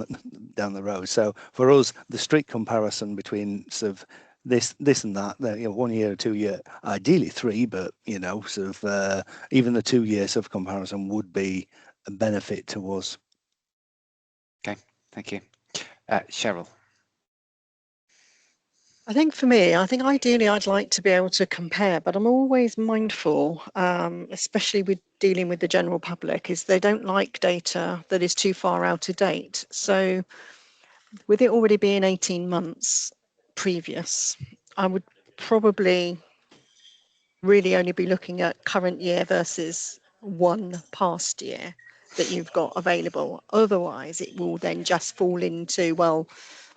the road. So for us, the strict comparison between sort of this and that, 1 year or 2 year, ideally 3, but even the 2 years of comparison would be a benefit to us. Okay, thank you. Cheryl. I think for me, ideally I'd like to be able to compare, but I'm always mindful, especially with dealing with the general public, is they don't like data that is too far out of date. So with it already being 18 months previous, I would probably really only be looking at current year versus one past year that you've got available. Otherwise, it will then just fall into, well,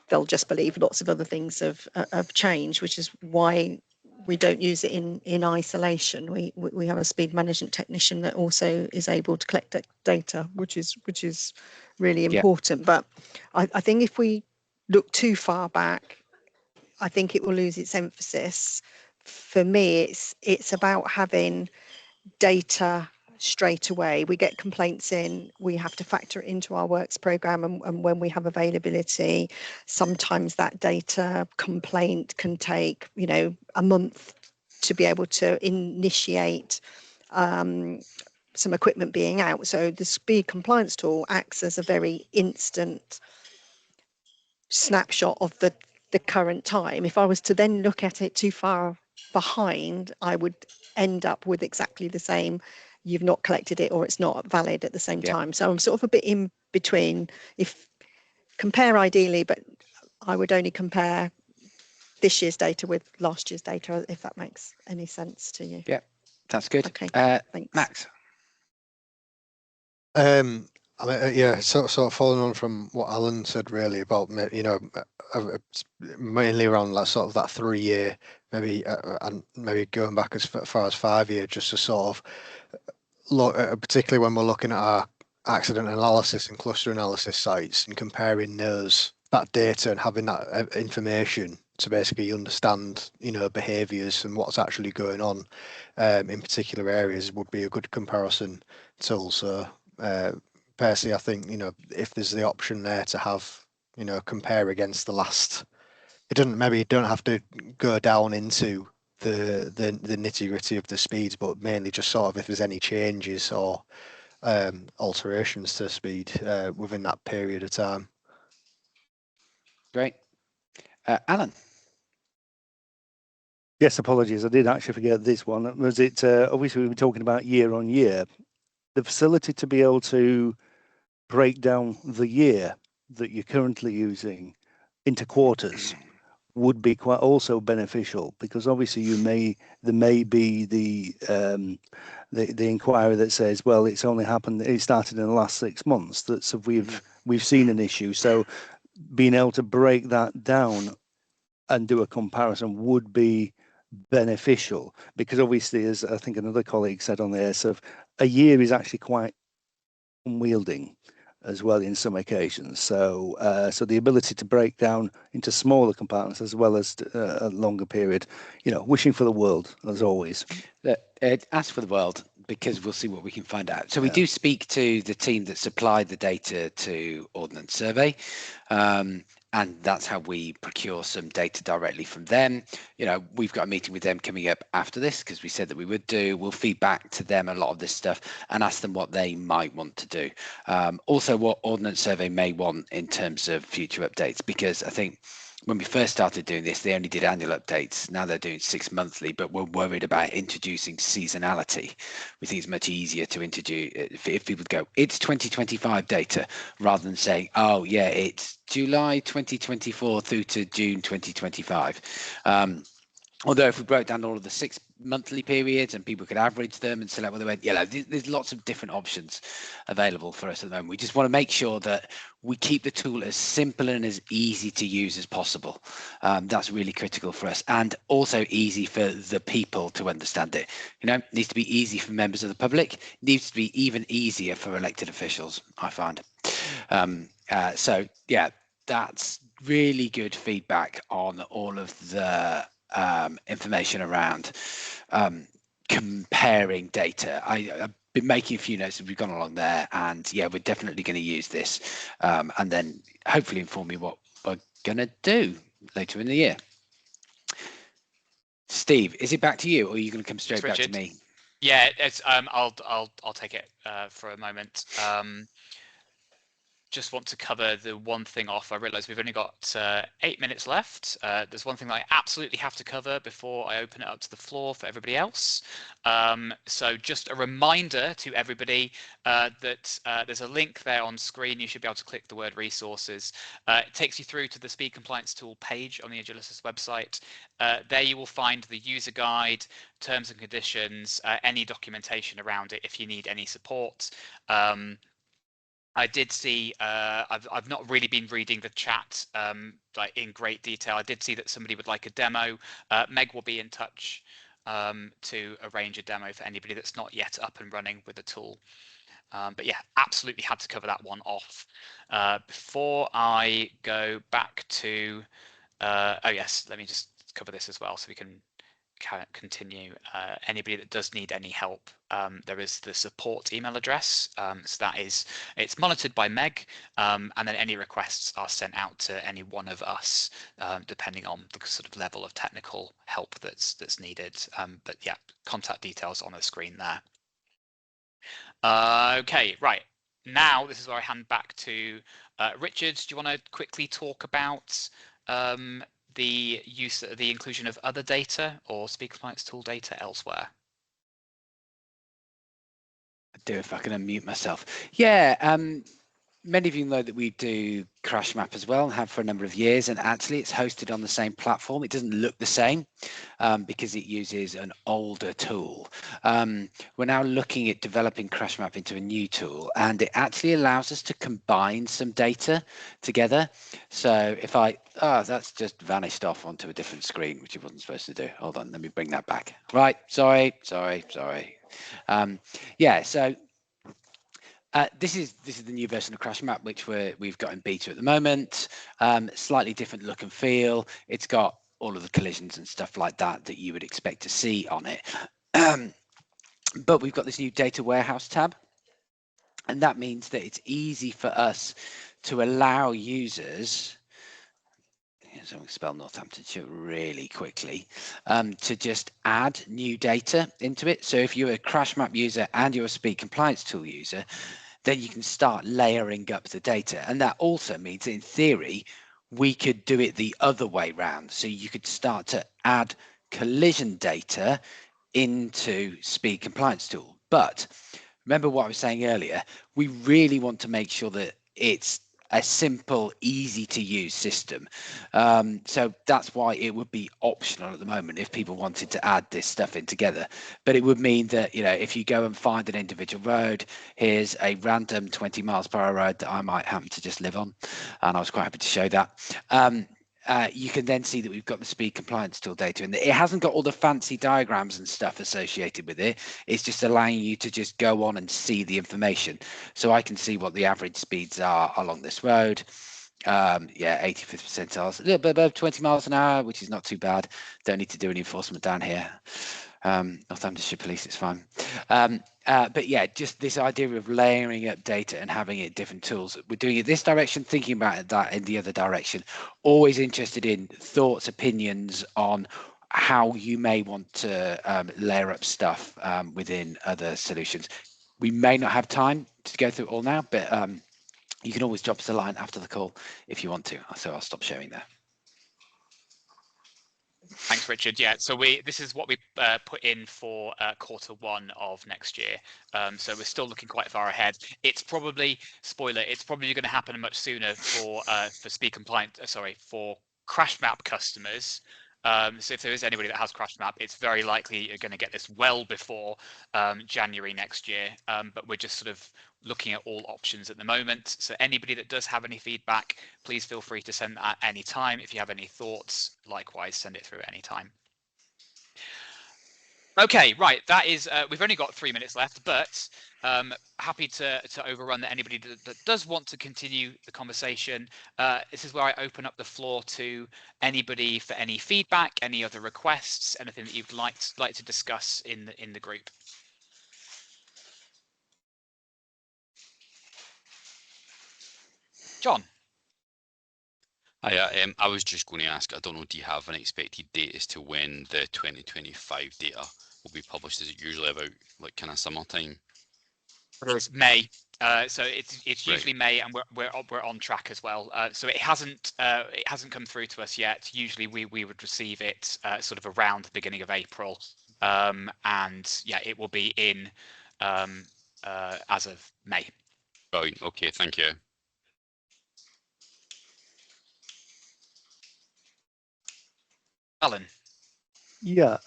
they'll just believe lots of other things have changed, which is why we don't use it in isolation. We have a speed management technician that also is able to collect that data, which is really important. But I think if we look too far back, I think it will lose its emphasis. For me, it's about having data straight away. We get complaints in, we have to factor it into our works program, and when we have availability, sometimes that data complaint can take a month to be able to initiate some equipment being out. So the speed compliance tool acts as a very instant snapshot of the current time. If I was to then look at it too far behind, I would end up with exactly the same, you've not collected it or it's not valid at the same time. So I'm sort of a bit in between. If compare ideally, but I would only compare this year's data with last year's data, if that makes any sense to you. Yeah, that's good. Okay, thanks. Max. I mean, yeah, sort of following on from what Alan said, really about mainly around that sort of that 3 year, maybe and maybe going back as far as 5 year, just to sort of look, particularly when we're looking at our accident analysis and cluster analysis sites and comparing that data and having that information to basically understand, behaviours and what's actually going on in particular areas would be a good comparison tool. So personally, I think, if there's the option there to have, compare against the last, maybe you don't have to go down into the nitty gritty of the speeds, but mainly just sort of if there's any changes or alterations to speed within that period of time. Great. Alan. Yes, apologies. I did actually forget this one. Was it, obviously we were talking about year on year, the facility to be able to break down the year that you're currently using into quarters would be quite also beneficial, because obviously there may be the inquiry that says, well, it started in the last 6 months, that's we've seen an issue. So being able to break that down and do a comparison would be beneficial, because obviously, as I think another colleague said on there, so a year is actually quite unwielding as well in some occasions. So the ability to break down into smaller compartments as well as a longer period, wishing for the world as always. Ask for the world, because we'll see what we can find out. So we do speak to the team that supplied the data to Ordnance Survey, and that's how we procure some data directly from them. You know, we've got a meeting with them coming up after this because we said that we would do. We'll feed back to them a lot of this stuff and ask them what they might want to do. Also, what Ordnance Survey may want in terms of future updates, because I think when we first started doing this, they only did annual updates. Now they're doing 6 monthly, but we're worried about introducing seasonality. We think it's much easier to introduce if people go, it's 2025 data, rather than saying, oh yeah, it's July 2024 through to June 2025. Although if we broke down all of the 6 monthly periods and people could average them and select what they went, there's lots of different options available for us at the moment. We just want to make sure that we keep the tool as simple and as easy to use as possible. That's really critical for us, and also easy for the people to understand it. You know, it needs to be easy for members of the public. It needs to be even easier for elected officials, I find. So yeah, that's really good feedback on all of the information around comparing data. I've been making a few notes as we've gone along there, and yeah, we're definitely going to use this, and then hopefully inform you what we're going to do later in the year. Steve, is it back to you, or are you going to come straight back to me? Yeah, it's I'll take it for a moment. Just want to cover the one thing off. I realise we've only got 8 minutes left. There's one thing that I absolutely have to cover before I open it up to the floor for everybody else. So just a reminder to everybody that there's a link there on screen. You should be able to click the word resources. It takes you through to the Speed Compliance Tool page on the Agilicis website. There you will find the user guide, terms and conditions, any documentation around it if you need any support. I did see, I've not really been reading the chat like in great detail. I did see that somebody would like a demo. Meg will be in touch to arrange a demo for anybody that's not yet up and running with the tool. But yeah, absolutely had to cover that one off. Before I go back to, oh yes, let me just cover this as well so we can continue. Anybody that does need any help, there is the support email address. So that is, it's monitored by Meg, and then any requests are sent out to any one of us, depending on the sort of level of technical help that's needed. But yeah, contact details on the screen there. Okay, right. Now this is where I hand back to Richard. Do you want to quickly talk about the inclusion of other data or Speed Compliance Tool data elsewhere? I do, if I can unmute myself. Yeah, many of you know that we do Crash Map as well, and have for a number of years, and actually it's hosted on the same platform. It doesn't look the same because it uses an older tool. We're now looking at developing Crash Map into a new tool, and it actually allows us to combine some data together. So if that's just vanished off onto a different screen, which it wasn't supposed to do. Hold on, let me bring that back. Right, sorry. Yeah, so this is the new version of Crash Map, which we've got in beta at the moment. Slightly different look and feel. It's got all of the collisions and stuff like that you would expect to see on it. But we've got this new data warehouse tab, and that means that it's easy for us to allow users, so I'm going to spell Northamptonshire really quickly, to just add new data into it. So if you're a Crash Map user and you're a Speed Compliance Tool user, then you can start layering up the data. And that also means, in theory, we could do it the other way round. So you could start to add collision data into Speed Compliance Tool. But remember what I was saying earlier, we really want to make sure that it's a simple, easy to use system. So that's why it would be optional at the moment if people wanted to add this stuff in together. But it would mean that, you know, if you go and find an individual road, here's a random 20 miles per hour road that I might happen to just live on, and I was quite happy to show that. You can then see that we've got the Speed Compliance Tool data, and it hasn't got all the fancy diagrams and stuff associated with it. It's just allowing you to just go on and see the information. So I can see what the average speeds are along this road. Yeah, 85th percentile, a little bit above 20 miles an hour, which is not too bad. Don't need to do any enforcement down here. Northamptonshire Police is fine. But yeah, just this idea of layering up data and having it different tools. We're doing it this direction, thinking about that in the other direction. Always interested in thoughts, opinions on how you may want to layer up stuff within other solutions. We may not have time to go through it all now, but you can always drop us a line after the call if you want to. So I'll stop sharing there. Thanks, Richard. Yeah, so this is what we put in for Q1 of next year. So we're still looking quite far ahead. It's probably, spoiler, it's probably going to happen much sooner for speed compliant, for crash map customers. So if there is anybody that has crash map, it's very likely you're going to get this well before January next year. But we're just sort of looking at all options at the moment. So anybody that does have any feedback, please feel free to send that at any time. If you have any thoughts, likewise, send it through at any time. Okay, right, that is, we've only got 3 minutes left, but happy to overrun that. Anybody that does want to continue the conversation, this is where I open up the floor to anybody for any feedback, any other requests, anything that you'd like to discuss in the group. John. Hi, I was just going to ask, I don't know, do you have an expected date as to when the 2025 data will be published? Is it usually about like kind of summertime? It's May. So it's usually May, and we're on track as well. So it hasn't come through to us yet. Usually we would receive it sort of around the beginning of April, and yeah, it will be in as of May. Brilliant. Okay, thank you. Alan. Yeah,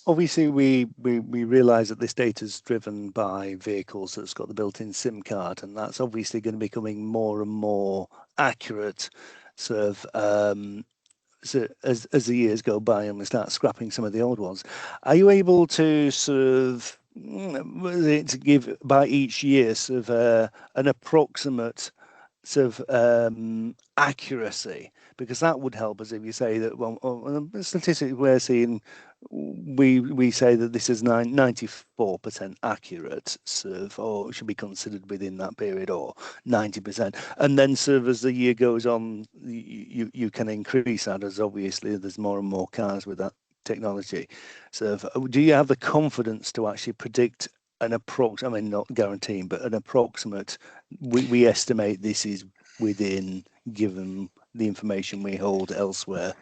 obviously we realise that this data is driven by vehicles that's got the built-in SIM card, and that's obviously going to be becoming more and more accurate, sort of so as the years go by and we start scrapping some of the old ones. Are you able to sort of to give by each year sort of an approximate sort of accuracy, because that would help us if you say that, well, statistically we're seeing, we say that this is 94% accurate, sort of, or should be considered within that period, or 90%, and then sort of as the year goes on, you can increase that, as obviously there's more and more cars with that technology. So do you have the confidence to actually predict an approximate, I mean, not guaranteeing, but an approximate, we estimate this is within, given the information we hold elsewhere?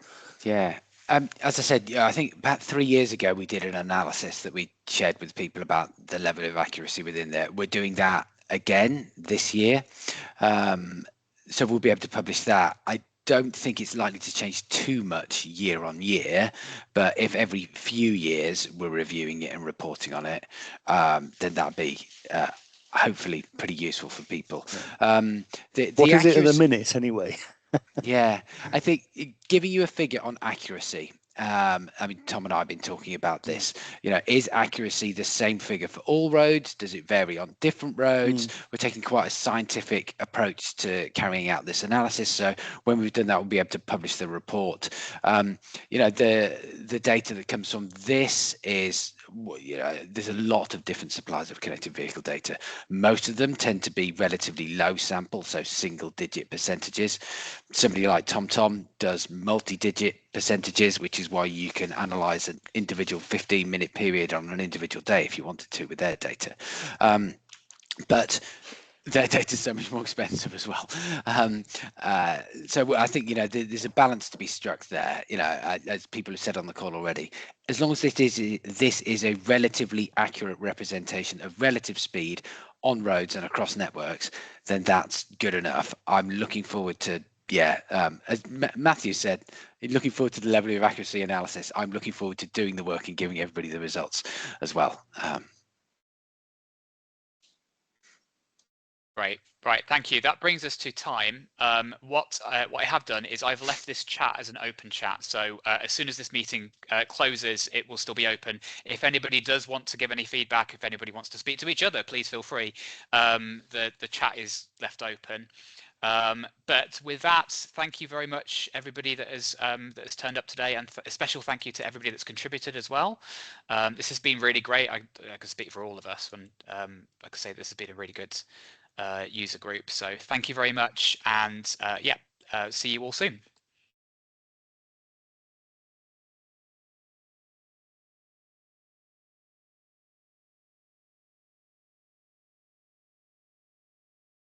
Yeah. As I said, I think about 3 years ago, we did an analysis that we shared with people about the level of accuracy within there. We're doing that again this year. So we'll be able to publish that. I don't think it's likely to change too much year on year, but if every few years we're reviewing it and reporting on it, then that'd be hopefully pretty useful for people. What is it at the minute anyway? Yeah, I think giving you a figure on accuracy. I mean, Tom and I have been talking about this. You know, is accuracy the same figure for all roads? Does it vary on different roads? We're taking quite a scientific approach to carrying out this analysis. So when we've done that, we'll be able to publish the report. You know, the data that comes from this is, you know, there's a lot of different suppliers of connected vehicle data. Most of them tend to be relatively low sample, so single-digit percentages. Somebody like TomTom does multi-digit percentages, which is why you can analyze an individual 15-minute period on an individual day if you wanted to with their data. But their data is so much more expensive as well. So I think, you know, there's a balance to be struck there. You know, as people have said on the call already, as long as this is a relatively accurate representation of relative speed on roads and across networks, then that's good enough. I'm looking forward to, as Matthew said, looking forward to the level of accuracy analysis. I'm looking forward to doing the work and giving everybody the results as well. Right. Thank you. That brings us to time. What I have done is I've left this chat as an open chat. So as soon as this meeting closes, it will still be open. If anybody does want to give any feedback, if anybody wants to speak to each other, please feel free. The chat is left open. But with that, thank you very much, everybody that has turned up today, and a special thank you to everybody that's contributed as well. This has been really great. I can speak for all of us, and like I say, this has been a really good user group. So thank you very much, and yeah, see you all soon.